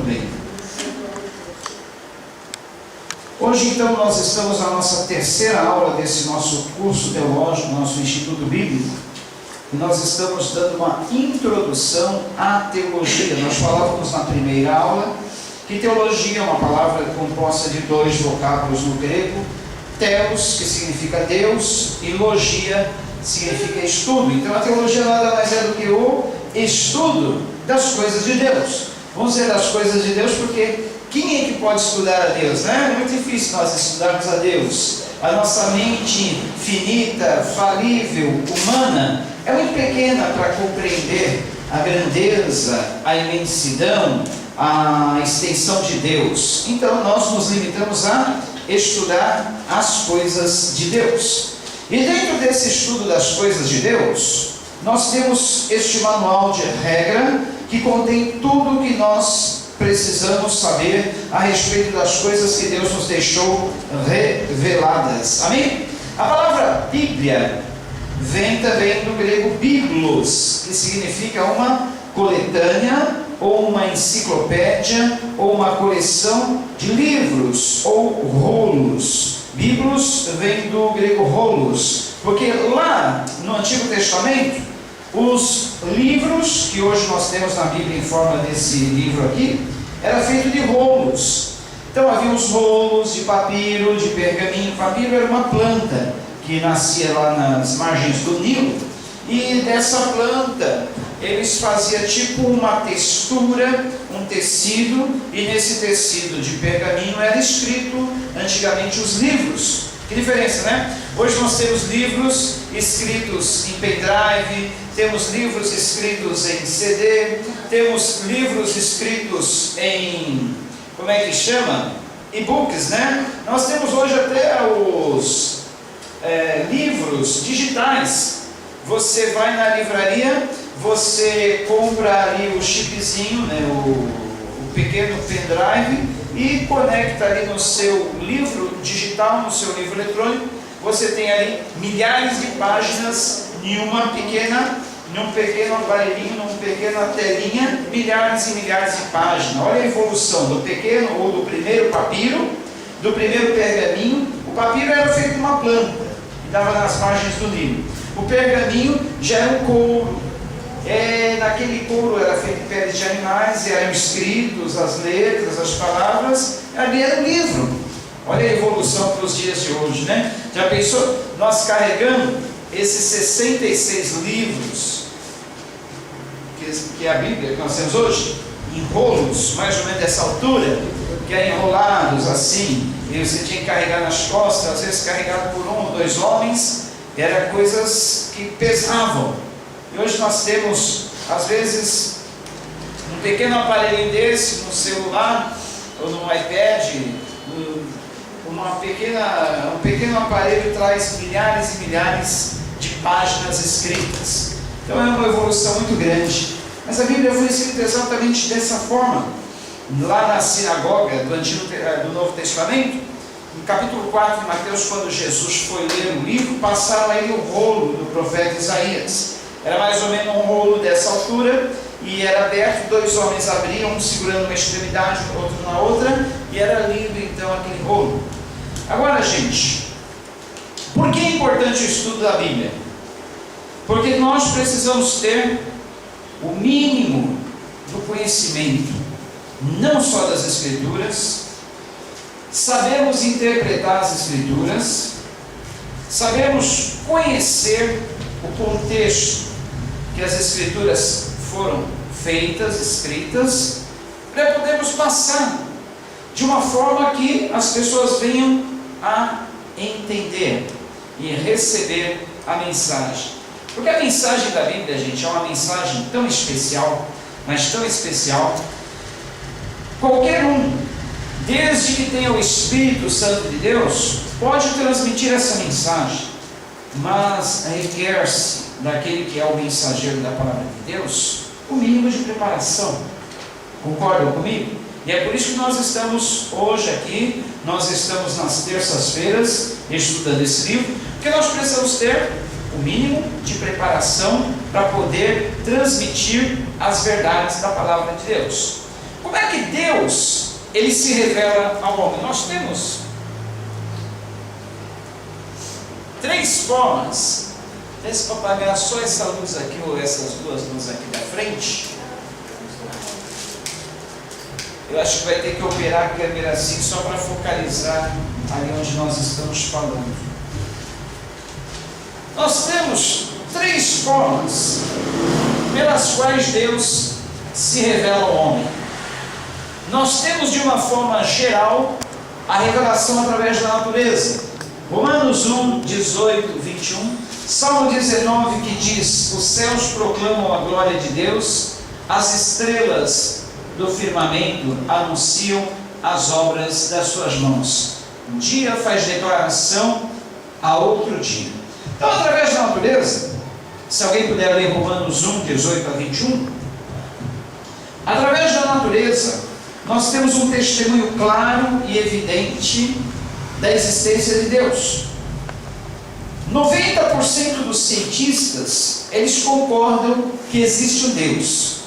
Muito bem. Hoje, então, nós estamos na nossa terceira aula desse nosso curso teológico, nosso Instituto Bíblico, e nós estamos dando uma introdução à teologia. Nós falávamos na primeira aula que teologia é uma palavra composta de dois vocábulos no grego, teos, que significa Deus, e logia, significa estudo. Então, a teologia nada mais é do que o estudo das coisas de Deus. Vamos dizer das coisas de Deus porque quem é que pode estudar a Deus, né? É muito difícil nós estudarmos a Deus. A nossa mente finita, falível, humana, é muito pequena para compreender a grandeza, a imensidão, a extensão de Deus. Então nós nos limitamos a estudar as coisas de Deus. E dentro desse estudo das coisas de Deus, nós temos este manual de regra que contém tudo o que nós precisamos saber a respeito das coisas que Deus nos deixou reveladas. Amém? A palavra Bíblia vem também do grego biblos, que significa uma coletânea, ou uma enciclopédia, ou uma coleção de livros, ou rolos. Biblos vem do grego rolos, porque lá no Antigo Testamento, os livros que hoje nós temos na Bíblia em forma desse livro aqui, era feito de rolos. Então havia os rolos de papiro, de pergaminho. Papiro era uma planta que nascia lá nas margens do Nilo, e dessa planta eles faziam tipo uma textura, um tecido, e nesse tecido de pergaminho era escrito antigamente os livros. Que diferença, né? Hoje nós temos livros escritos em pendrive, temos livros escritos em CD, temos livros escritos em, como é que chama? E-books, né? Nós temos hoje até os livros digitais. Você vai na livraria, você compra ali o chipzinho, né? o pequeno pendrive, e conecta ali no seu livro digital, no seu livro eletrônico. Você tem ali milhares de páginas num pequeno aparelhinho, numa pequena telinha, milhares e milhares de páginas. Olha a evolução do pequeno ou do primeiro papiro, do primeiro pergaminho. O papiro era feito de uma planta e dava nas margens do Nilo. O pergaminho já era um couro. Naquele couro era feito de peles de animais e eram escritos as letras, as palavras. Ali era um livro. Olha a evolução para os dias de hoje, né? Já pensou? Nós carregando esses 66 livros, que é a Bíblia que nós temos hoje, em rolos, mais ou menos dessa altura, que eram enrolados assim, e você tinha que carregar nas costas, às vezes carregado por um ou dois homens, eram coisas que pesavam. E hoje nós temos, às vezes, um pequeno aparelho desse no celular, ou no iPad, um pequeno aparelho traz milhares e milhares de páginas escritas. Então é uma evolução muito grande. Mas a Bíblia foi escrita exatamente dessa forma. Lá na sinagoga do Novo Testamento, no capítulo 4 de Mateus, quando Jesus foi ler o livro, passaram a ele o rolo do profeta Isaías. Era mais ou menos um rolo dessa altura, e era aberto, dois homens abriam, um segurando uma extremidade, o outro na outra, e era lido então aquele rolo. Agora, gente, por que é importante o estudo da Bíblia? Porque nós precisamos ter o mínimo do conhecimento, não só das Escrituras, sabemos interpretar as Escrituras, sabemos conhecer o contexto que as Escrituras foram feitas, escritas, para podermos passar de uma forma que as pessoas venham a entender e receber a mensagem. Porque a mensagem da Bíblia, gente, é uma mensagem tão especial, mas tão especial. Qualquer um, desde que tenha o Espírito Santo de Deus, pode transmitir essa mensagem, mas requer-se daquele que é o mensageiro da palavra de Deus o mínimo de preparação. Concordam comigo? E é por isso que nós estamos hoje aqui, nós estamos nas terças-feiras estudando esse livro, porque nós precisamos ter o mínimo de preparação para poder transmitir as verdades da palavra de Deus. Como é que Deus, ele se revela ao homem? Nós temos 3 formas. Se para apagar só essa luz aqui, ou essas 2 luzes aqui da frente, eu acho que vai ter que operar a câmera assim, só para focalizar ali onde nós estamos falando. Nós temos 3 formas pelas quais Deus se revela ao homem. Nós temos, de uma forma geral, a revelação através da natureza. Romanos 1, 18, 21, Salmo 19, que diz: os céus proclamam a glória de Deus, as estrelas do firmamento anunciam as obras das suas mãos. Um dia faz declaração a outro dia. Então, através da natureza, se alguém puder ler Romanos 1, 18 a 21, através da natureza, nós temos um testemunho claro e evidente da existência de Deus. 90% dos cientistas, eles concordam que existe um Deus.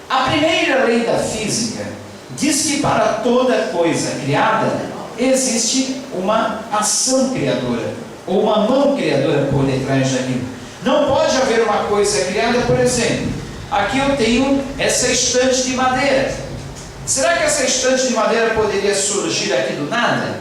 A primeira lei da física diz que para toda coisa criada existe uma ação criadora, ou uma mão criadora por detrás daquilo. Não pode haver uma coisa criada, por exemplo, aqui eu tenho essa estante de madeira. Será que essa estante de madeira poderia surgir aqui do nada?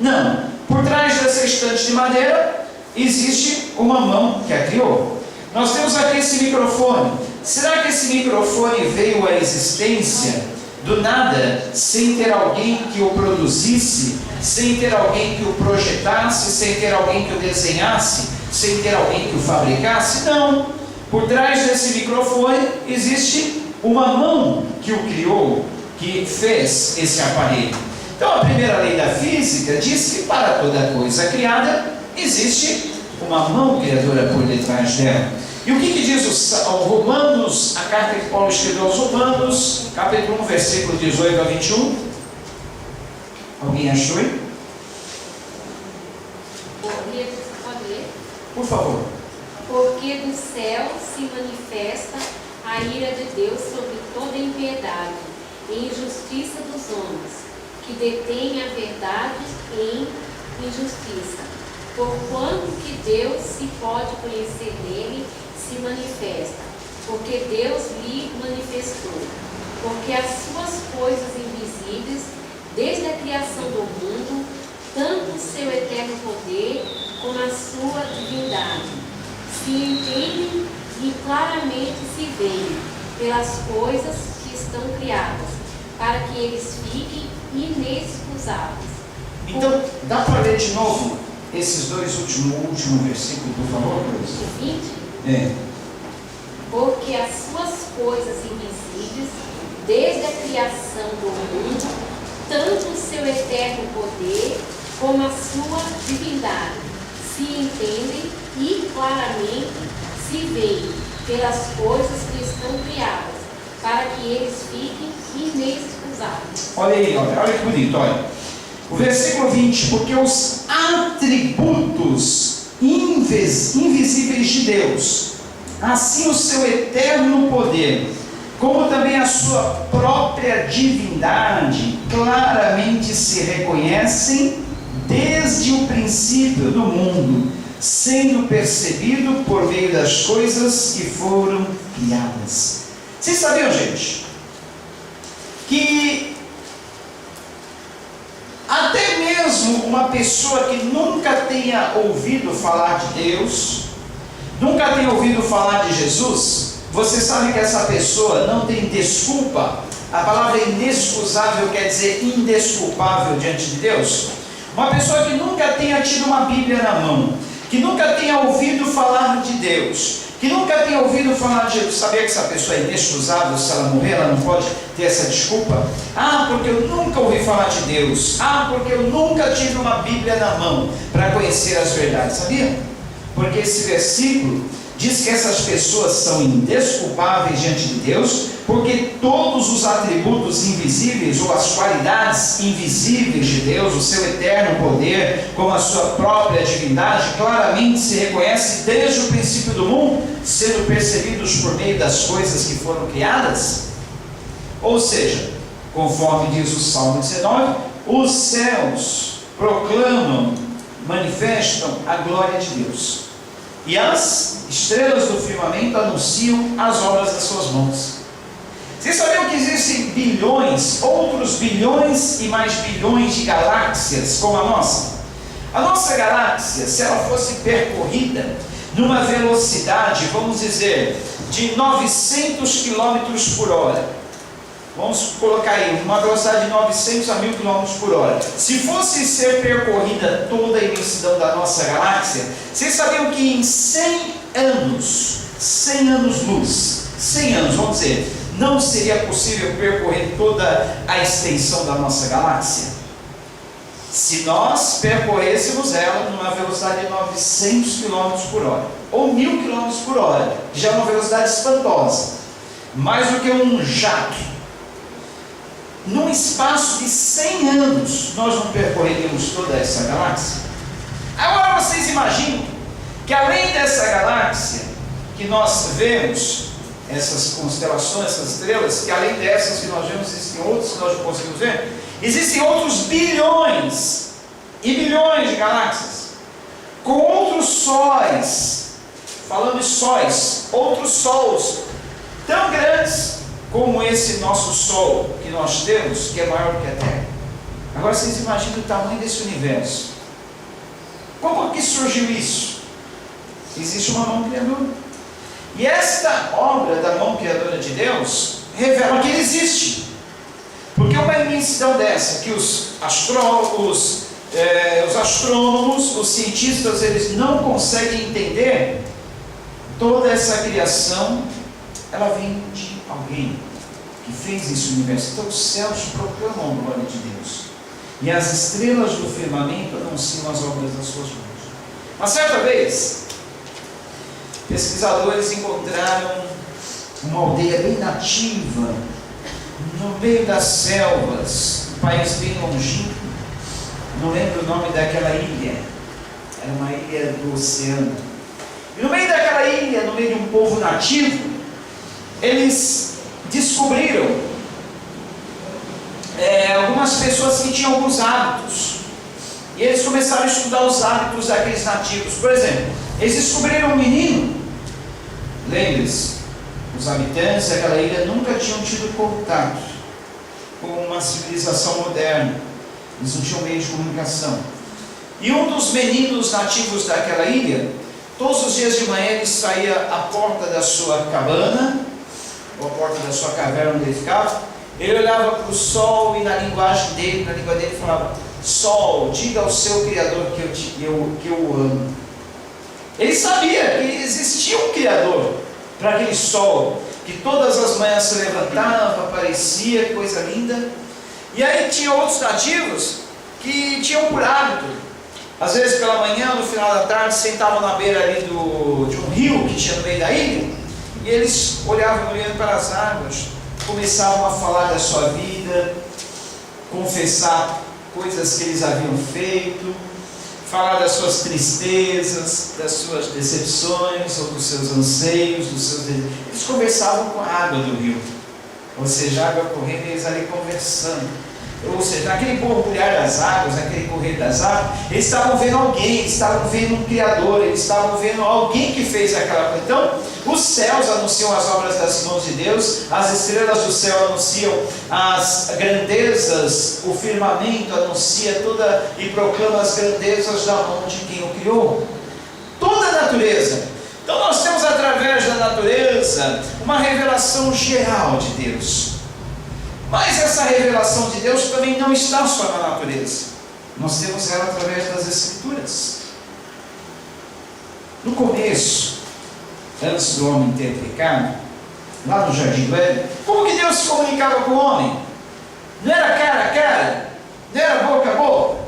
Não. Por trás dessa estante de madeira existe uma mão que a criou. Nós temos aqui esse microfone. Será que esse microfone veio à existência do nada, sem ter alguém que o produzisse, sem ter alguém que o projetasse, sem ter alguém que o desenhasse, sem ter alguém que o fabricasse? Não. Por trás desse microfone existe uma mão que o criou, que fez esse aparelho. Então, a primeira lei da física diz que para toda coisa criada existe uma mão criadora por detrás dela. E o que diz o Romanos, a carta que Paulo escreveu aos Romanos, capítulo 1, versículo 18 a 21? Alguém achou aí? Pode ler? Por favor. Porque do céu se manifesta a ira de Deus sobre toda impiedade e injustiça dos homens, que detêm a verdade em injustiça. Porquanto que Deus se pode conhecer nele, se manifesta, porque Deus lhe manifestou. Porque as suas coisas invisíveis, desde a criação do mundo, tanto o seu eterno poder como a sua divindade, se entendem e claramente se veem pelas coisas que estão criadas, para que eles fiquem inexcusáveis. Então, dá para ler de novo esses 2 últimos versículos, por favor, professor? 20? Porque as suas coisas invisíveis, desde a criação do mundo, tanto o seu eterno poder como a sua divindade, se entendem e claramente se veem pelas coisas que estão criadas, para que eles fiquem inexcusáveis. Olha aí, olha que bonito, olha. O versículo 20, porque os atributos invisíveis de Deus, assim o seu eterno poder, como também a sua própria divindade, claramente se reconhecem desde o princípio do mundo, sendo percebido por meio das coisas que foram criadas. Vocês sabiam, gente, que até mesmo uma pessoa que nunca tenha ouvido falar de Deus, nunca tenha ouvido falar de Jesus, você sabe que essa pessoa não tem desculpa? A palavra inexcusável quer dizer indesculpável diante de Deus. Uma pessoa que nunca tenha tido uma Bíblia na mão, que nunca tenha ouvido falar de Deus, que nunca tenha ouvido falar de Jesus, sabia que essa pessoa é inexcusável? Se ela morrer, ela não pode ter essa desculpa? Ah, porque eu nunca ouvi falar de Deus. Ah, porque eu nunca tive uma Bíblia na mão para conhecer as verdades, sabia? Porque esse versículo diz que essas pessoas são indesculpáveis diante de Deus, porque todos os atributos invisíveis, ou as qualidades invisíveis de Deus, o seu eterno poder, como a sua própria divindade, claramente se reconhece desde o princípio do mundo, sendo percebidos por meio das coisas que foram criadas. Ou seja, Conforme diz o Salmo 19, os céus proclamam, manifestam a glória de Deus, e as estrelas do firmamento anunciam as obras das suas mãos. Vocês sabiam que existem bilhões, outros bilhões e mais bilhões de galáxias como a nossa? A nossa galáxia, se ela fosse percorrida numa velocidade, vamos dizer, de 900 km por hora, vamos colocar aí, uma velocidade de 900 a 1000 km por hora. Se fosse ser percorrida toda a imensidão da nossa galáxia, vocês sabiam que em 100 anos luz, 100 anos, vamos dizer, não seria possível percorrer toda a extensão da nossa galáxia? Se nós percorrêssemos ela numa velocidade de 900 km por hora, ou 1000 km por hora, que já é uma velocidade espantosa, mais do que um jato, num espaço de 100 anos, nós não percorreríamos toda essa galáxia? Agora vocês imaginam que além dessa galáxia que nós vemos, essas constelações, essas estrelas, que além dessas que nós vemos, existem outras que nós não conseguimos ver, existem outros bilhões e bilhões de galáxias, com outros sóis, falando de sóis, outros sols, tão grandes como esse nosso Sol que nós temos, que é maior do que a Terra. Agora vocês imaginam o tamanho desse universo. Como que surgiu isso? Existe uma mão criadora. E esta obra da mão criadora de Deus revela que ele existe. Porque uma imensidão dessa, que os astrônomos, os cientistas, eles não conseguem entender, toda essa criação, ela vem de alguém que fez esse universo. Então os céus proclamam a glória de Deus, e as estrelas do firmamento anunciam as obras das suas mãos. Uma certa vez, pesquisadores encontraram uma aldeia bem nativa, no meio das selvas, um país bem longínquo, não lembro o nome daquela ilha, era uma ilha do oceano. E no meio daquela ilha, no meio de um povo nativo, eles descobriram algumas pessoas que tinham alguns hábitos, e eles começaram a estudar os hábitos daqueles nativos. Por exemplo, eles descobriram um menino. Lembre-se, os habitantes daquela ilha nunca tinham tido contato com uma civilização moderna, eles não tinham meio de comunicação. E um dos meninos nativos daquela ilha, todos os dias de manhã ele saía à porta da sua cabana, ou a porta da sua caverna onde ele ficava, ele olhava para o sol e na língua dele falava: Sol, diga ao seu Criador que eu o amo. Ele sabia que existia um Criador para aquele sol, que todas as manhãs se levantava, aparecia, coisa linda. E aí tinha outros nativos que tinham por hábito, às vezes pela manhã, no final da tarde, sentavam na beira ali de um rio que tinha no meio da ilha, e eles olhavam para as águas, começavam a falar da sua vida, confessar coisas que eles haviam feito, falar das suas tristezas, das suas decepções, ou dos seus anseios, dos seus desejos. Eles conversavam com a água do rio, ou seja, a água correndo, eles ali conversando. Ou seja, naquele borbulhar das águas, naquele correr das águas, eles estavam vendo alguém, eles estavam vendo um Criador, eles estavam vendo alguém que fez aquela coisa. Então, os céus anunciam as obras das mãos de Deus, as estrelas do céu anunciam as grandezas, o firmamento anuncia toda e proclama as grandezas da mão de quem o criou. Toda a natureza. Então nós temos através da natureza uma revelação geral de Deus. Mas essa revelação de Deus também não está só na natureza. Nós temos ela através das Escrituras. No começo, antes do homem ter pecado, lá no Jardim do Éden, como que Deus se comunicava com o homem? Não era cara a cara? Não era boca a boca?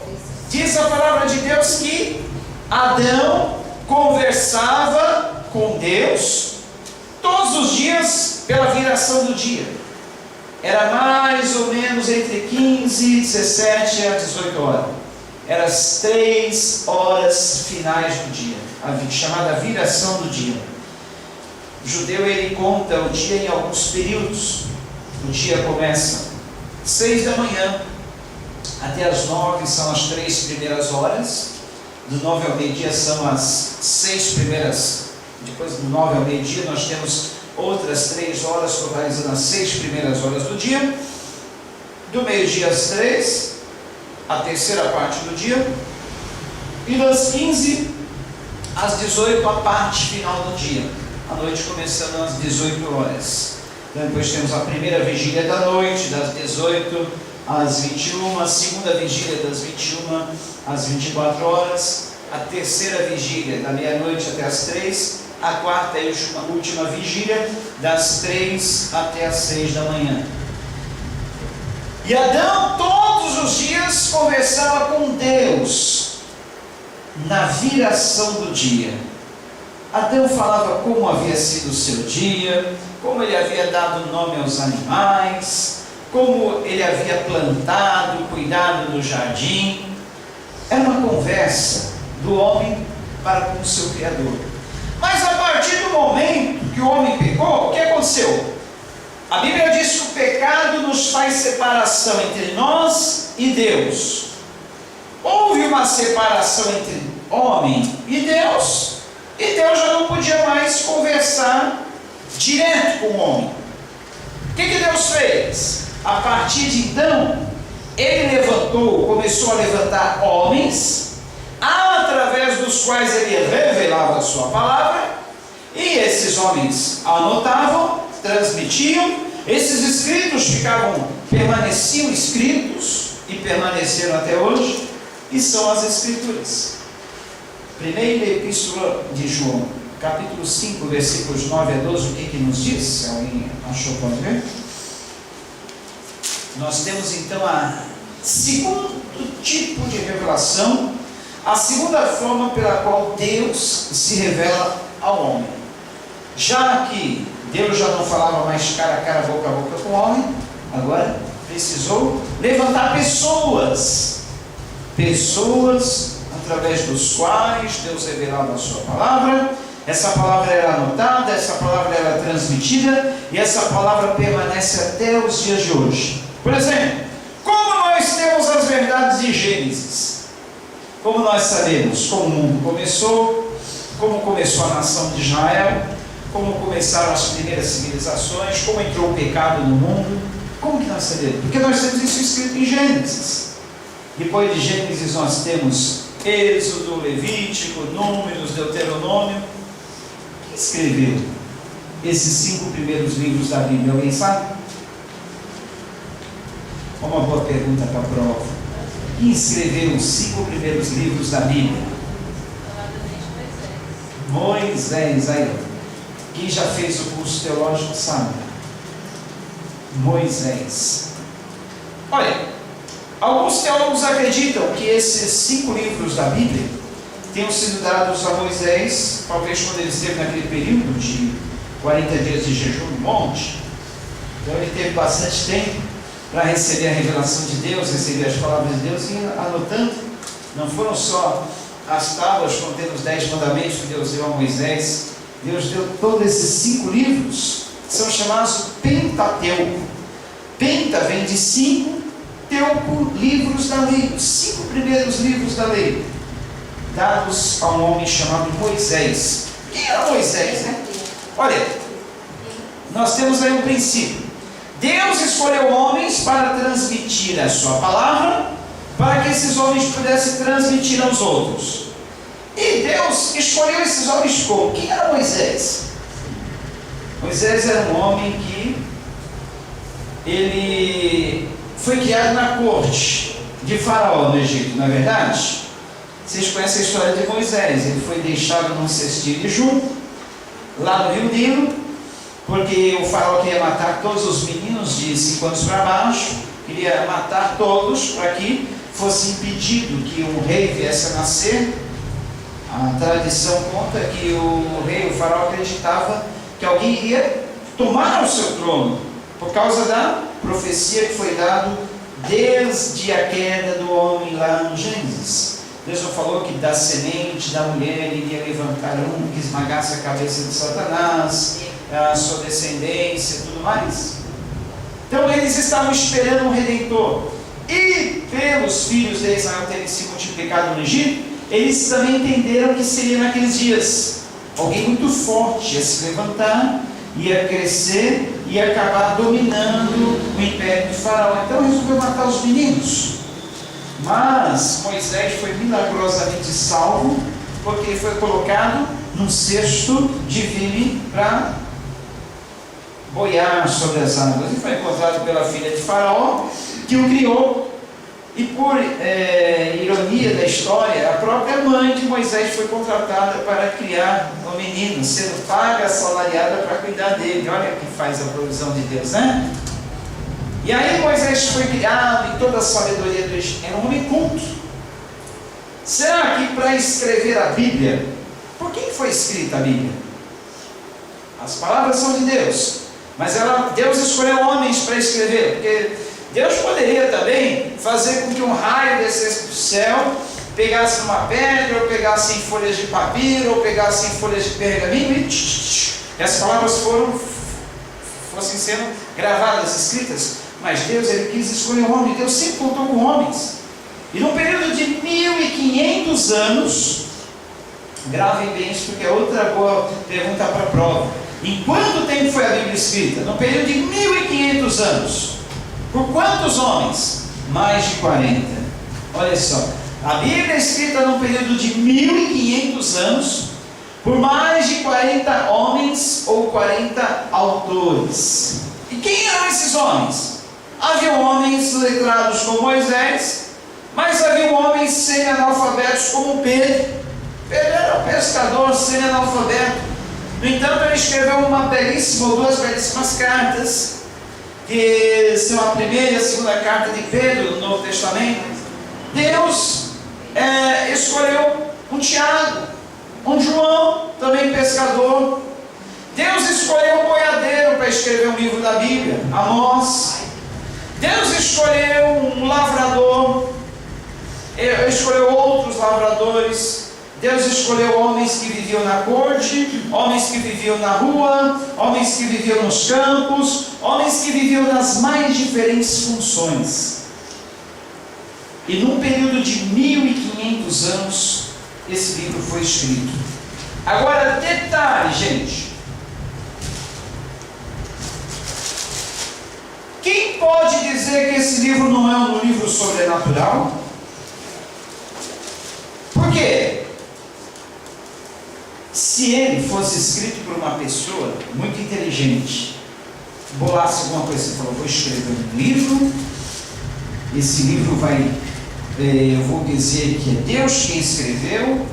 Diz a palavra de Deus que Adão conversava com Deus todos os dias pela viração do dia. Era mais ou menos entre 15, 17 a 18 horas. Eram as 3 horas finais do dia, a chamada viração do dia. O judeu, ele conta o dia em alguns períodos. O dia começa 6 da manhã até as 9 são as 3 primeiras horas. Do 9 ao meio-dia são as 6 primeiras. Depois do 9 ao meio-dia nós temos outras 3 horas, totalizando as 6 primeiras horas do dia. Do meio-dia às 3, a terceira parte do dia. E das 15 às 18, a parte final do dia. A noite começando às 18 horas. Depois temos a primeira vigília da noite, das 18 às 21, a segunda vigília das 21 às 24 horas, a terceira vigília da meia-noite até as 3, a quarta e última vigília das 3 até as 6 da manhã. E Adão todos os dias conversava com Deus na viração do dia. Adão falava como havia sido o seu dia, como ele havia dado nome aos animais, como ele havia plantado, cuidado do jardim. Era uma conversa do homem para com o seu Criador. Mas a partir do momento que o homem pecou, o que aconteceu? A Bíblia diz que o pecado nos faz separação entre nós e Deus. Houve uma separação entre homem e Deus já não podia mais conversar direto com o homem. O que Deus fez? A partir de então, ele começou a levantar homens, através dos quais ele revelava a sua palavra, e esses homens anotavam, transmitiam, esses escritos permaneciam escritos, e permaneceram até hoje, e são as Escrituras. Primeira Epístola de João, capítulo 5, versículos 9 a 12, o que nos diz? Se alguém achou, pode ver? Nós temos então o segundo tipo de revelação, a segunda forma pela qual Deus se revela ao homem. Já que Deus já não falava mais cara a cara, boca a boca com o homem, agora precisou levantar pessoas através dos quais Deus revelava a sua palavra. Essa palavra era anotada, essa palavra era transmitida, e essa palavra permanece até os dias de hoje. Por exemplo, como nós temos as verdades de Gênesis? Como nós sabemos como o mundo começou, como começou a nação de Israel, como começaram as primeiras civilizações, como entrou o pecado no mundo? Como que nós sabemos? Porque nós temos isso escrito em Gênesis. Depois de Gênesis nós temos Êxodo, Levítico, Números, Deuteronômio. Quem escreveu esses 5 primeiros livros da Bíblia? Alguém sabe? Uma boa pergunta para a prova. Quem escreveu os 5 primeiros livros da Bíblia? Moisés. Aí, quem já fez o curso teológico sabe. Moisés. Olha, alguns teólogos acreditam que esses 5 livros da Bíblia tenham sido dados a Moisés, talvez quando ele esteve naquele período de 40 dias de jejum no monte. Então ele teve bastante tempo para receber a revelação de Deus, receber as palavras de Deus e ir anotando. Não foram só as tábuas contendo os 10 mandamentos que Deus deu a Moisés. Deus deu todos esses 5 livros, que são chamados Pentateuco. Penta vem de 5, teuco, livros da lei, os 5 primeiros livros da lei, dados a um homem chamado Moisés. Quem era Moisés, né? Olha, nós temos aí um princípio. Deus escolheu homens para transmitir a sua palavra, para que esses homens pudessem transmitir aos outros. E Deus escolheu esses homens como? Quem era Moisés? Moisés era um homem que ele foi criado na corte de Faraó no Egito, não é verdade? Vocês conhecem a história de Moisés. Ele foi deixado num cestinho de junco, lá no Rio Nilo, porque o Faraó queria matar todos os meninos de 5 anos para baixo, queria matar todos para que fosse impedido que um rei viesse a nascer. A tradição conta que o rei, o Faraó, acreditava que alguém iria tomar o seu trono, por causa da profecia que foi dada desde a queda do homem lá no Gênesis. Deus não falou que da semente da mulher iria levantar um que esmagasse a cabeça de Satanás, a sua descendência e tudo mais. Então eles estavam esperando um Redentor. E pelos filhos de Israel terem se multiplicado no Egito, eles também entenderam que seria naqueles dias alguém muito forte ia se levantar, ia crescer e ia acabar dominando o império de Faraó. Então resolveu matar os meninos. Mas Moisés foi milagrosamente salvo, porque ele foi colocado num cesto de vime para boiar sobre as águas. E foi encontrado pela filha de Faraó, que o criou. E por ironia da história, a própria mãe de Moisés foi contratada para criar o menino, sendo paga, assalariada para cuidar dele. Olha que faz a provisão de Deus, né? E aí Moisés foi criado em toda a sabedoria do Egito. Era um homem culto. Será que para escrever a Bíblia, por que foi escrita a Bíblia? As palavras são de Deus, mas Deus escolheu homens para escrever, porque Deus poderia também fazer com que um raio descesse do céu, pegasse uma pedra, ou pegasse em folhas de papiro, ou pegasse em folhas de pergaminho, e as palavras fossem sendo gravadas, escritas. Mas Deus, Ele quis escolher um homem. Deus sempre contou com homens. E num período de 1500 anos, gravem bem isso, porque é outra boa pergunta para a prova. Em quanto tempo foi a Bíblia escrita? Num período de 1500 anos. Por quantos homens? Mais de 40. Olha só, a Bíblia é escrita num período de 1500 anos, por mais de 40 homens ou 40 autores. E quem eram esses homens? Havia homens letrados como Moisés, mas havia homens semi-analfabetos como Pedro. Pedro era um pescador semi-analfabeto. No entanto, ele escreveu uma belíssima ou duas belíssimas cartas, que são a primeira e a segunda carta de Pedro no Novo Testamento. Deus escolheu um Tiago, um João, também pescador. Deus escolheu um boiadeiro para escrever um livro da Bíblia, Amós. Deus escolheu um lavrador, escolheu outros lavradores. Deus escolheu homens que viviam na corte, homens que viviam na rua, homens que viviam nos campos, homens que viviam nas mais diferentes funções. E num período de 1500 anos, esse livro foi escrito. Agora, detalhe, gente. Quem pode dizer que esse livro não é um livro sobrenatural? Por quê? Se ele fosse escrito por uma pessoa muito inteligente, bolasse alguma coisa e falou, vou escrever um livro, esse livro vai, eu vou dizer que é Deus quem escreveu,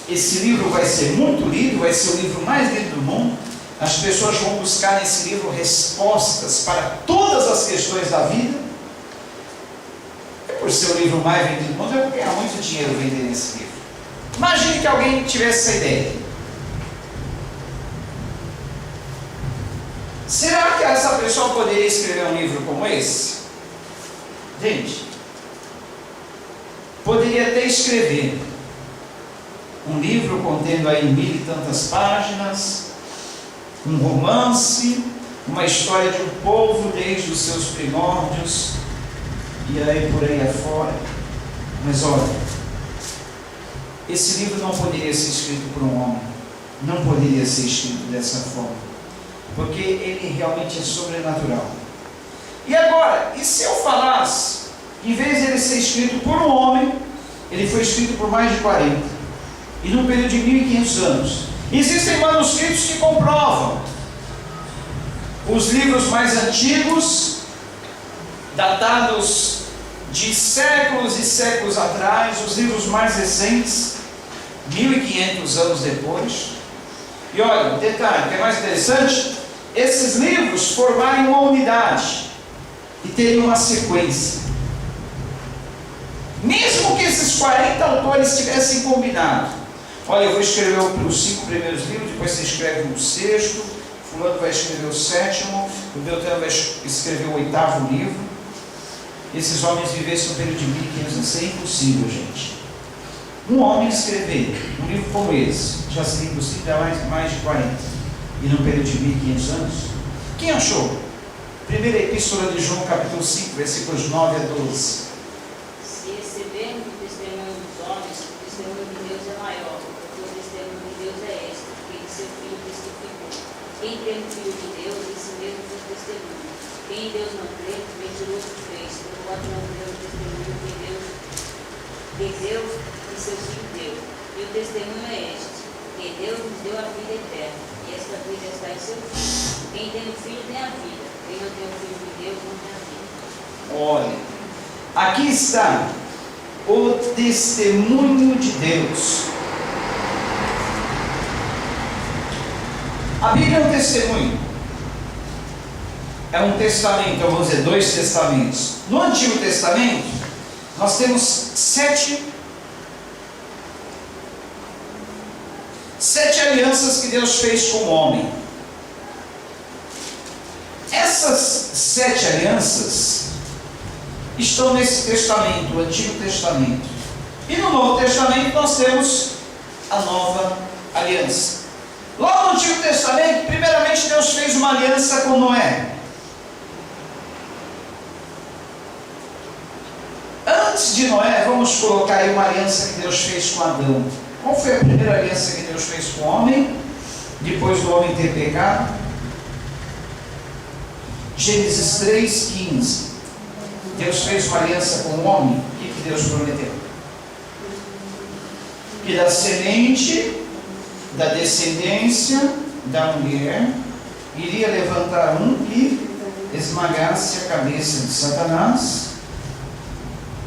esse livro vai ser muito lido, vai ser o livro mais lido do mundo, as pessoas vão buscar nesse livro respostas para todas as questões da vida. E por ser o livro mais vendido do mundo, eu vou ganhar muito dinheiro vendendo esse livro. Imagine que alguém tivesse essa ideia. Será que essa pessoa poderia escrever um livro como esse? Gente, poderia até escrever um livro contendo aí 1000 e tantas páginas, um romance, uma história de um povo desde os seus primórdios, e aí por aí afora. Mas olha, esse livro não poderia ser escrito por um homem, não poderia ser escrito dessa forma, porque ele realmente é sobrenatural. E agora, e se eu falasse, em vez de ele ser escrito por um homem, ele foi escrito por mais de 40, e num período de 1500 anos? Existem manuscritos que comprovam. Os livros mais antigos, datados de séculos e séculos atrás, os livros mais recentes, 1500 anos depois. E olha, um detalhe que é mais interessante, esses livros formarem uma unidade e terem uma sequência. Mesmo que esses 40 autores tivessem combinado, olha, eu vou escrever os 5 primeiros livros, depois você escreve o 6º, fulano vai escrever o 7º, o Beltrano vai escrever o 8º livro. Esses homens vivessem um período de 1500 anos, isso é impossível, gente. Um homem escrever um livro como esse, já seria impossível há mais de 40, e num período de 1500 anos. Quem achou? Primeira Epístola de João, capítulo 5, versículos 9 a 12. Se recebermos o testemunho dos homens, o testemunho de Deus é maior, porque o testemunho de Deus é este, que ele seu Filho testificou. Quem crê no Filho de Deus, esse mesmo foi testemunho. Quem em Deus não crê, mentiroso fez, porquanto não crê o testemunho que Deus e seu Filho deu. E o testemunho é este, que Deus nos deu a vida eterna, e esta vida está em seu Filho. Quem tem o Filho tem a vida, quem não tem o Filho de Deus não tem a vida. Olha, aqui está o testemunho de Deus. A Bíblia é um testemunho. É um testamento, vamos dizer, 2 testamentos. No Antigo Testamento, nós temos 7 alianças que Deus fez com o homem. Essas 7 alianças estão nesse testamento, o Antigo Testamento. E no Novo Testamento nós temos a nova aliança. Lá no Antigo Testamento, primeiramente Deus fez uma aliança com Noé. Antes de Noé, vamos colocar aí uma aliança que Deus fez com Adão. Qual foi a primeira aliança que Deus fez com o homem, depois do homem ter pecado? Gênesis 3,15. Deus fez uma aliança com o homem. O que Deus prometeu? Que da semente, da descendência da mulher, iria levantar um que esmagasse a cabeça de Satanás,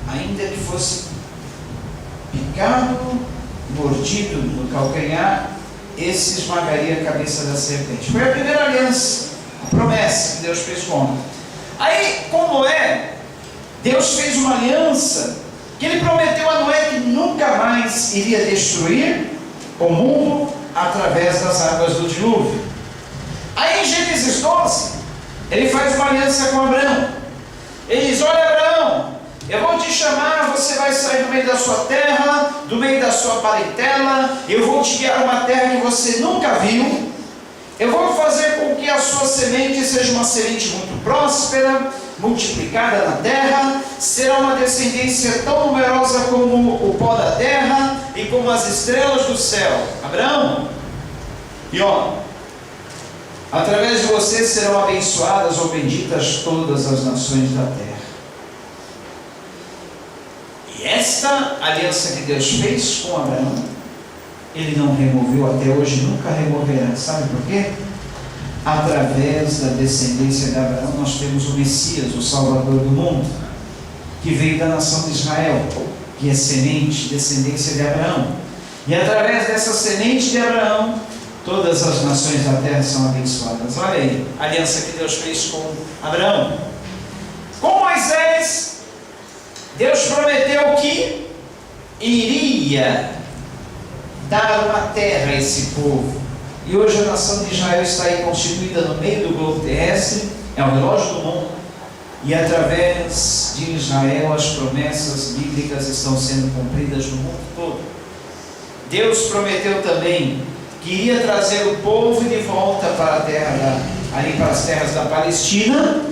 ainda que fosse picado, mordido no calcanhar, esse esmagaria a cabeça da serpente. Foi a primeira aliança, a promessa que Deus fez com o homem. Aí, com Noé, Deus fez uma aliança que Ele prometeu a Noé que nunca mais iria destruir o mundo através das águas do dilúvio. Aí em Gênesis 12, Ele faz uma aliança com Abraão. Ele diz: olha, Abraão, eu vou te chamar, você vai sair do meio da sua terra, do meio da sua parentela, eu vou te guiar a uma terra que você nunca viu, eu vou fazer com que a sua semente seja uma semente muito próspera, multiplicada na terra, será uma descendência tão numerosa como o pó da terra e como as estrelas do céu. Abraão, e ó, através de você serão abençoadas ou benditas todas as nações da terra. E esta aliança que Deus fez com Abraão, Ele não removeu até hoje, nunca removerá. Sabe por quê? Através da descendência de Abraão nós temos o Messias, o Salvador do mundo, que veio da nação de Israel, que é semente, descendência de Abraão. E através dessa semente de Abraão, todas as nações da terra são abençoadas. Olha aí, a aliança que Deus fez com Abraão. Com Moisés, Deus prometeu que iria dar uma terra a esse povo. E hoje a nação de Israel está aí constituída no meio do globo terrestre, é o relógio do mundo, e através de Israel as promessas bíblicas estão sendo cumpridas no mundo todo. Deus prometeu também que iria trazer o povo de volta para a terra ali para as terras da Palestina,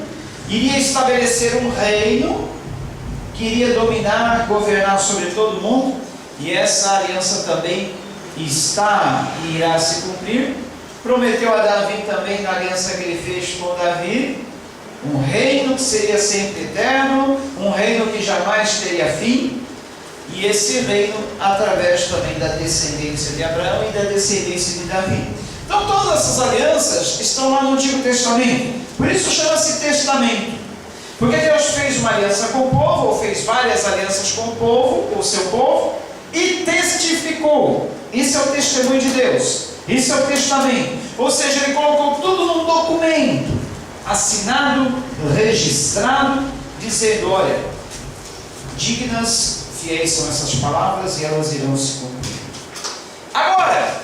iria estabelecer um reino que iria dominar, governar sobre todo mundo, e essa aliança também está e irá se cumprir. Prometeu a Davi também, na aliança que ele fez com Davi, um reino que seria sempre eterno, um reino que jamais teria fim, e esse reino através também da descendência de Abraão e da descendência de Davi. Então todas essas alianças estão lá no Antigo Testamento, por isso chama-se testamento, porque Deus fez uma aliança com o povo, ou fez várias alianças com o povo, com o seu povo, e testificou. Isso é o testemunho de Deus, isso é o testamento, ou seja, Ele colocou tudo num documento, assinado, registrado, dizendo: olha, dignas, fiéis são essas palavras e elas irão se cumprir. Agora,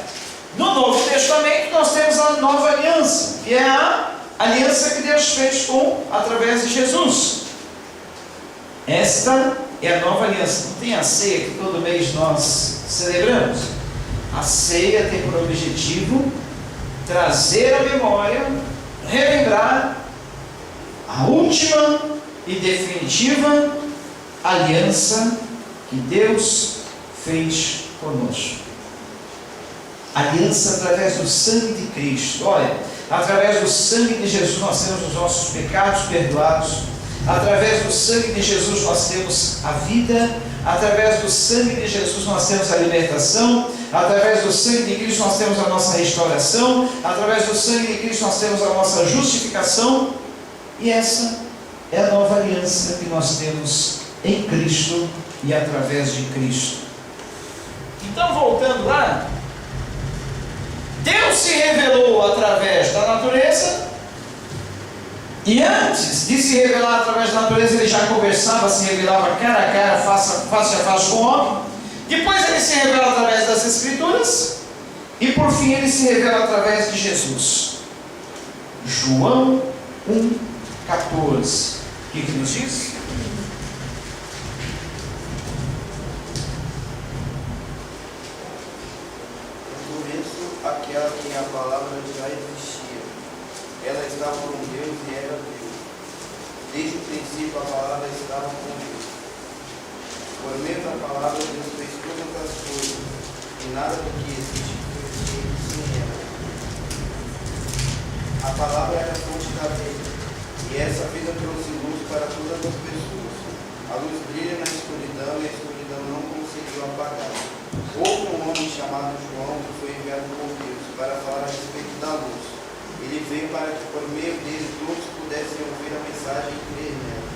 no Novo Testamento nós temos a nova aliança, que é a aliança que Deus fez através de Jesus. Esta é a nova aliança. Não tem a ceia que todo mês nós celebramos? A ceia tem por objetivo trazer à memória, relembrar última e definitiva aliança que Deus fez conosco. Aliança através do sangue de Cristo. Olha, através do sangue de Jesus nós temos os nossos pecados perdoados. Através do sangue de Jesus nós temos a vida. Através do sangue de Jesus nós temos a libertação. Através do sangue de Cristo nós temos a nossa restauração. Através do sangue de Cristo nós temos a nossa justificação. E essa é a nova aliança que nós temos em Cristo e através de Cristo. Então, voltando lá, Deus se revelou através da natureza, e antes de se revelar através da natureza, ele já conversava, se revelava cara a cara, face a face com o homem. Depois ele se revela através das Escrituras, e por fim ele se revela através de Jesus. João 1,14. O que nos diz? Aquela que a palavra já existia. Ela estava com Deus e era Deus. Desde o princípio a palavra estava com Deus. Por meio da palavra Deus fez todas as coisas, e nada do que existe foi feito sem ela. A palavra era a fonte da vida, e essa vida trouxe luz para todas as pessoas. A luz brilha na escuridão, e a escuridão não conseguiu apagar. Houve um homem chamado João que foi enviado por Deus para falar a respeito da luz. Ele veio para que por meio dele todos pudessem ouvir a mensagem e crer nela.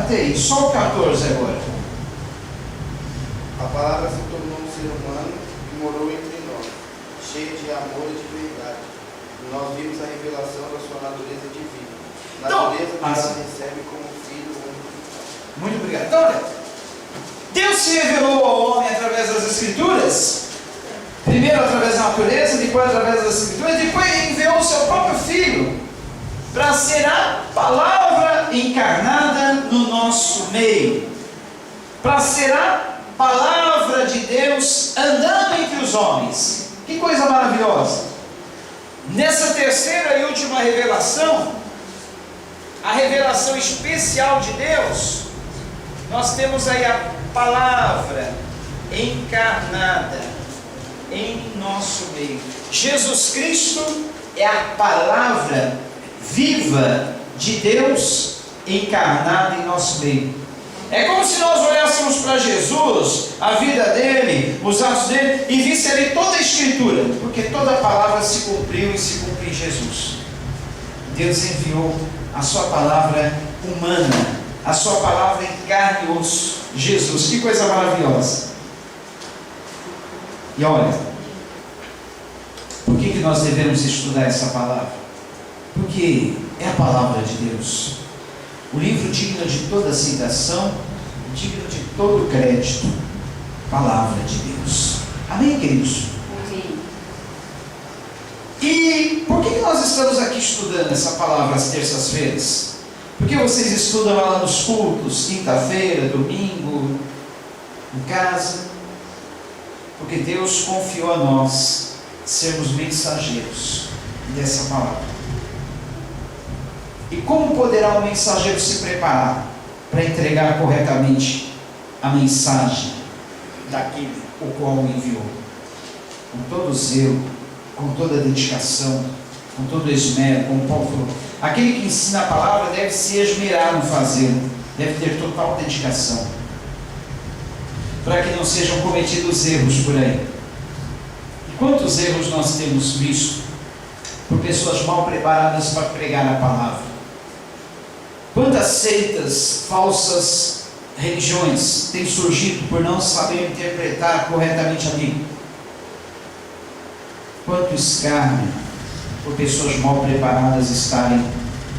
Até aí, só o 14 agora. A palavra se tornou um ser humano e morou entre nós, cheio de amor e de verdade. E nós vimos a revelação da sua natureza divina. Natureza que ela recebe como filho único. Muito obrigado. Então, olha, Deus se revelou ao homem através das Escrituras, primeiro através da natureza, depois através das Escrituras, depois ele enviou o seu próprio Filho para ser a palavra encarnada no nosso meio, para ser a palavra de Deus andando entre os homens. Que coisa maravilhosa! Nessa terceira e última revelação, a revelação especial de Deus, nós temos aí a palavra encarnada em nosso meio. Jesus Cristo é a palavra viva de Deus encarnada em nosso meio. É como se nós olhássemos para Jesus, a vida dele, os atos dele, e visse ali toda a Escritura, porque toda a palavra se cumpriu e se cumpre em Jesus. Deus enviou a sua palavra humana, a sua palavra em carne e osso, Jesus. Que coisa maravilhosa! E olha, por que nós devemos estudar essa palavra? Porque é a palavra de Deus, o livro digno de toda aceitação, digno de todo crédito, palavra de Deus. Amém, queridos? Amém. E por que nós estamos aqui estudando essa palavra às terças-feiras? Porque vocês estudam ela nos cultos, quinta-feira, domingo, em casa? Porque Deus confiou a nós sermos mensageiros dessa palavra. E como poderá um mensageiro se preparar para entregar corretamente a mensagem daquele o qual o enviou? Com todo zelo, com toda dedicação, com todo esmero, como Paulo falou. Aquele que ensina a palavra deve se esmerar no fazê-lo, deve ter total dedicação, para que não sejam cometidos erros por aí. E quantos erros nós temos visto por pessoas mal preparadas para pregar a palavra? Quantas seitas, falsas religiões têm surgido por não saber interpretar corretamente a Bíblia? Quanto escárnio por pessoas mal preparadas estarem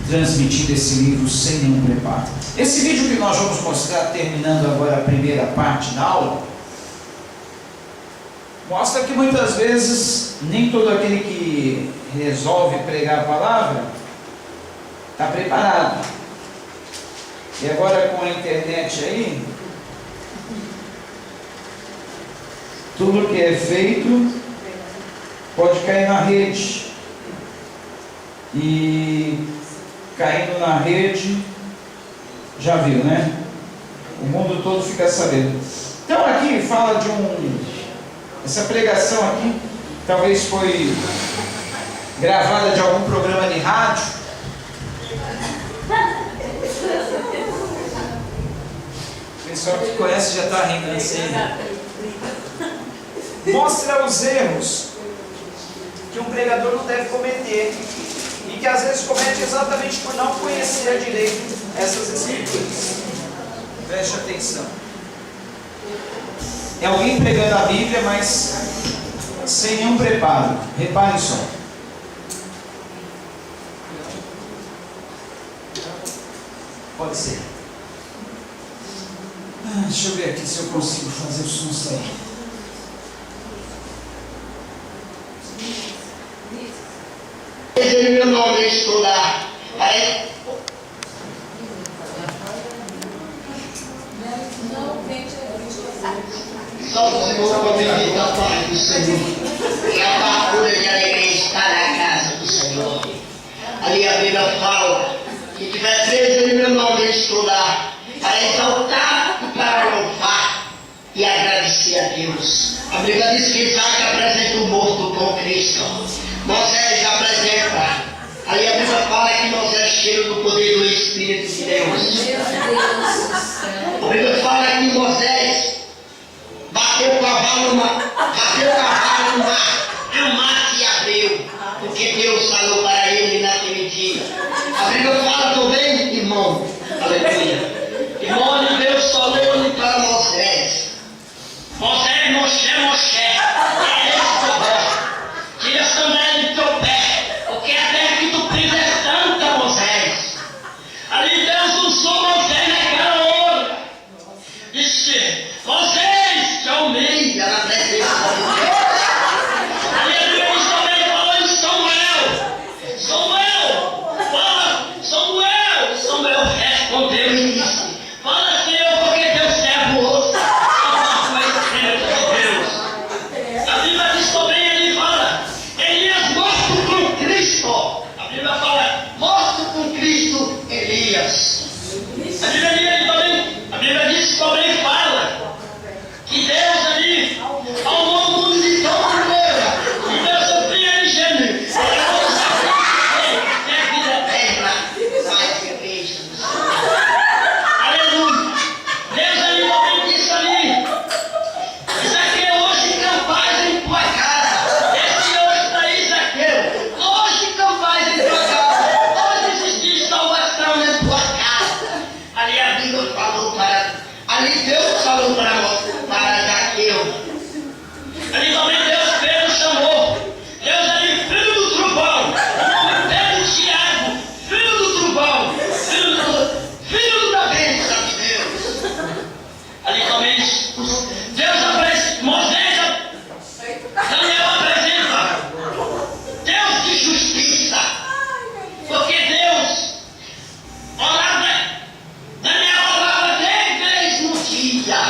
transmitindo esse livro sem nenhum preparo. Esse vídeo que nós vamos mostrar, terminando agora a primeira parte da aula, mostra que muitas vezes nem todo aquele que resolve pregar a palavra está preparado. E agora com a internet aí, tudo que é feito pode cair na rede. E caindo na rede, Já viu, né? O mundo todo fica sabendo. Então aqui fala de essa pregação aqui, talvez foi gravada de algum programa de rádio. O pessoal que conhece já está rindo assim. Mostra os erros que um pregador não deve cometer e que às vezes comete exatamente por não conhecer direito essas escrituras. Preste atenção. É alguém pregando a Bíblia, mas sem nenhum preparo. Reparem só. Pode ser. Deixa eu ver aqui se eu consigo fazer o som sair. Meu nome estudar. Só o Senhor pode vir da paz do Senhor. E a fartura de alegria está na casa do Senhor. Ali a Bíblia fala que tiver 13 em meu nome estudar, para exaltar e para louvar e agradecer a Deus. A Bíblia diz que Isaac apresenta o morto com Cristo. Moisés apresenta. Ali a Bíblia fala que Moisés é cheio do poder do Espírito de Deus. A Bíblia fala que Moisés bateu o cavalo no mar, o mar se abriu, porque Deus falou para ele naquele dia. A Bíblia fala também, irmão, aleluia. Irmão, Deus falou para Moisés. Moisés, Moshe, é esse que eu gosto. Tira a sandália do teu pé, porque a terra que tu pisa é santa, Moisés. Ali Deus usou Moisés naquela hora. Disse, Moisés, te humilha na presença de Deus. Ali a Bíblia diz também, falou em Samuel respondeu e disse, fala Senhor, porque teu servo ouça a tua Espírito de Deus. A Bíblia diz também, ele fala, Elias morto com Cristo. A Bíblia fala, morto com Cristo, Elias. A Bíblia diz também, fala, que Deus ali, ao longo de toda a terra, e Deus é primogênito, é a vida eterna, mais que a bênção do Senhor. Aleluia! Deus ali também disse ali, Isaqueu, hoje campais em tua casa. Esse hoje está aí, Isaqueu, hoje campais em tua casa, hoje existe salvação na tua casa. Ali a Bíblia falou ali Deus falou para Zaqueu. Ali também Deus Pedro chamou. Deus ali, filho do trovão. O nome Pedro Tiago, filho do trovão. Filho da bênção de Deus. Ali também Deus apresenta, Moisés, Daniel apresenta. Deus de justiça. Porque Deus orava, Daniel orava 10 vezes no dia.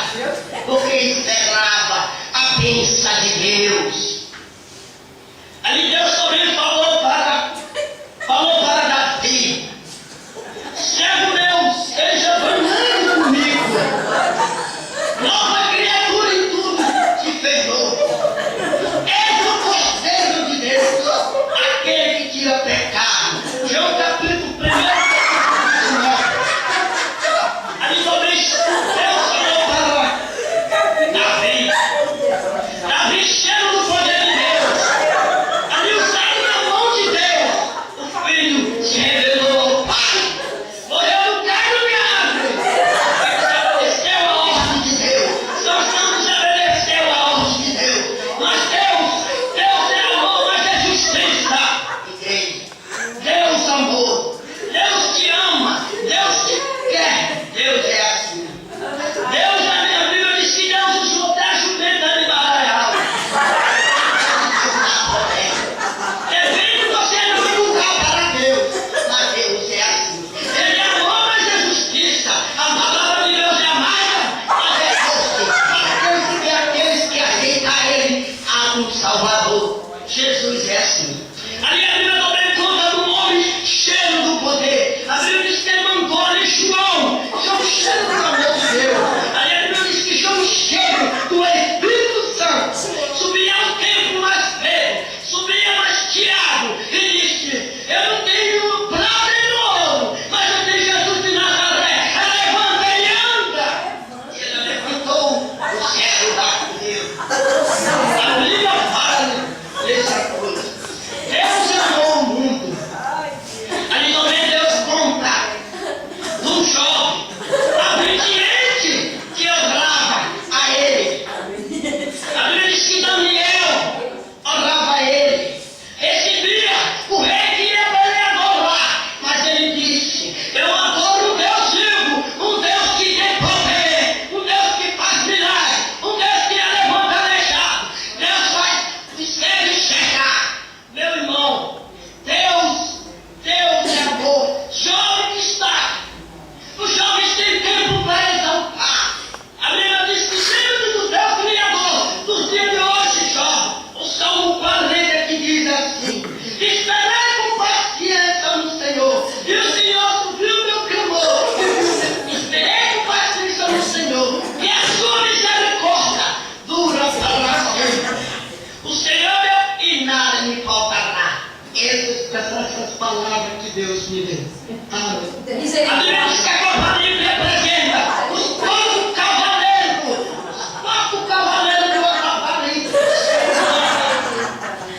Deus me deu. Aleluia. A Bíblia Misericórdia. diz que a cavalaria representa os quatro cavaleiros. Os quatro cavaleiros do cavaleiro.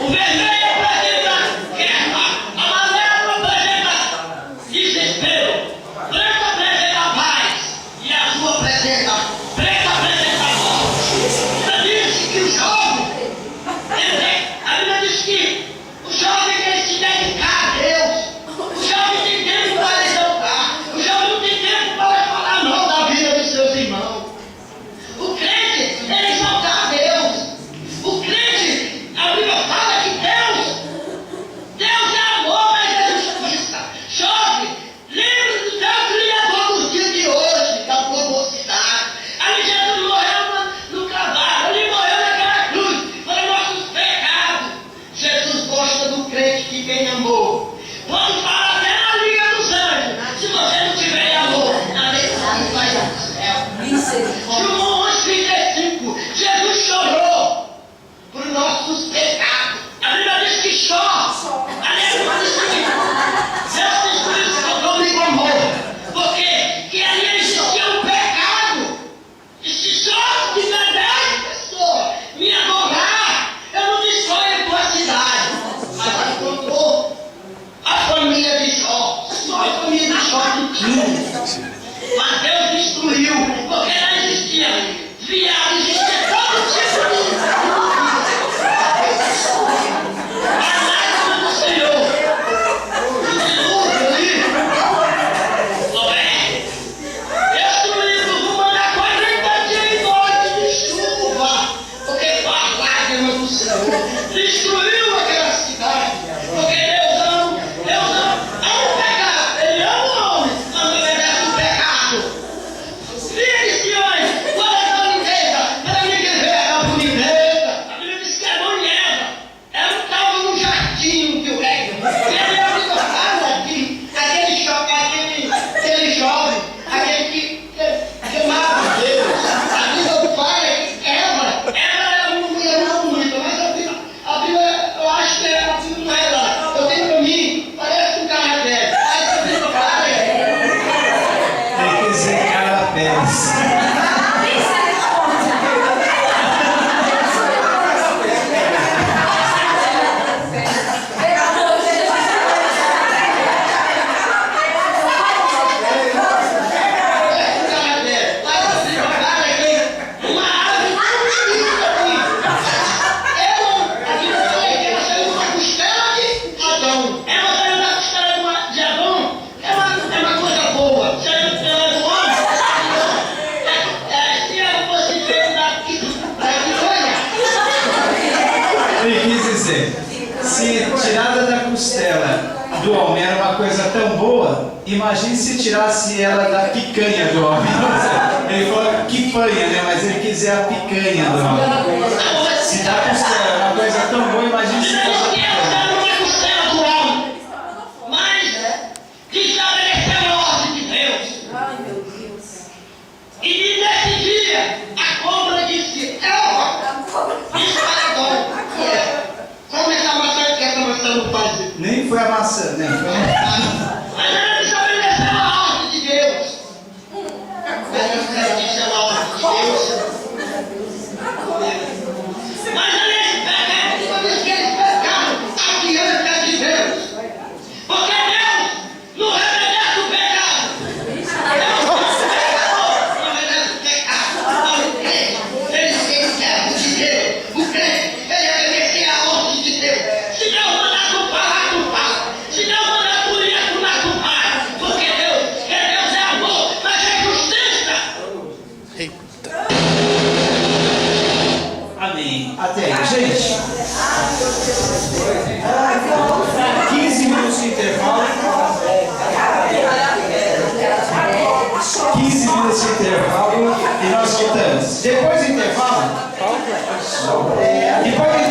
O vermelho representa guerra. Amarelo representa desespero. Branco representa paz. E azul representa preto representa morte. A Bíblia diz que o jovem, a Bíblia diz que o jovem tem que se dedicar a Deus. O jovem tem tempo para exaltar. O jovem não tem tempo para falar mal da vida dos seus irmãos. O crente é exaltar a Deus. O crente, a Bíblia fala que Deus é amor, mas é justiça. Jovem, lembre do teu Criador nos dias de hoje, da tua mocidade. Ali Jesus morreu no cavalo, ele morreu naquela cruz para nossos pecados. Jesus gosta do crente que tem amor. Pode falar até na Liga dos Anjos. Se você não tiver amor, na metade vai ao céu. Misericórdia. João 11:35, Jesus chorou por nossos pecados. A Bíblia diz que chora. Aleluia, diz que Deus destruiu Sodoma e Gomorra. Porque que ali existia um pecado. E se só de verdade, pessoa, me adorar, eu não destroio a tua cidade. Mas encontrou a família de Jó. Só a família de Jó que tinha. Mas Deus destruiu, porque não existia viado, existia todo tipo de a lágrima do Senhor, o dilúvio ali, Noé, destruiu, vou mandar 40 dias e noites de chuva, porque foi a lágrima do Senhor, destruiu aquela cidade, porque Deus ama o pecado, Ele ama o homem, mas não obedece o pecado. Filha de Siões, guarda a boniteza, para mim que vê a boniteza. A Bíblia diz que a mãe ela estava no jardim que o rei. E ele abriu a casa aqui, aquele jovem, aquele que amava Deus. A Bíblia fala que ela era uma mulher não bonita, mas a Bíblia, eu acho que a Bíblia não é lá. Eu tenho para mim, parece um carro velho. Mas a Bíblia fala Tem que dizer carapés. Ele quis dizer, se tirada da costela do homem era uma coisa tão boa, imagine se tirasse ela da picanha do homem. Ele falou que panha, né? Mas ele quis dizer a picanha do homem. Se da costela era uma coisa tão boa, imagine se fosse a picanha. Ai, meu Deus. E nesse dia, a cobra disse: Eva, isso é bom. Como essa maçã que essa maçã não faz? Nem foi a maçã, né? Mas ela desobedeceu a ordem de Deus. Ela disse a ordem de Deus. Mas eles pecaram, diz que eles pecaram adiante de Deus. Porque Deus não reconhece o pecado. Deus não reconhece o pecado. O crente, ele se servo de Deus. O crente, ele obedecer a ordem de Deus. Se Deus mandar tu parar, tu para. Se Deus mandar tu ir, tu não, tu para. Porque Deus é amor, mas é justiça. Amém. Até aí, gente. 15 minutos de intervalo. 15 minutos de intervalo e nós voltamos. Depois do intervalo. Depois do intervalo.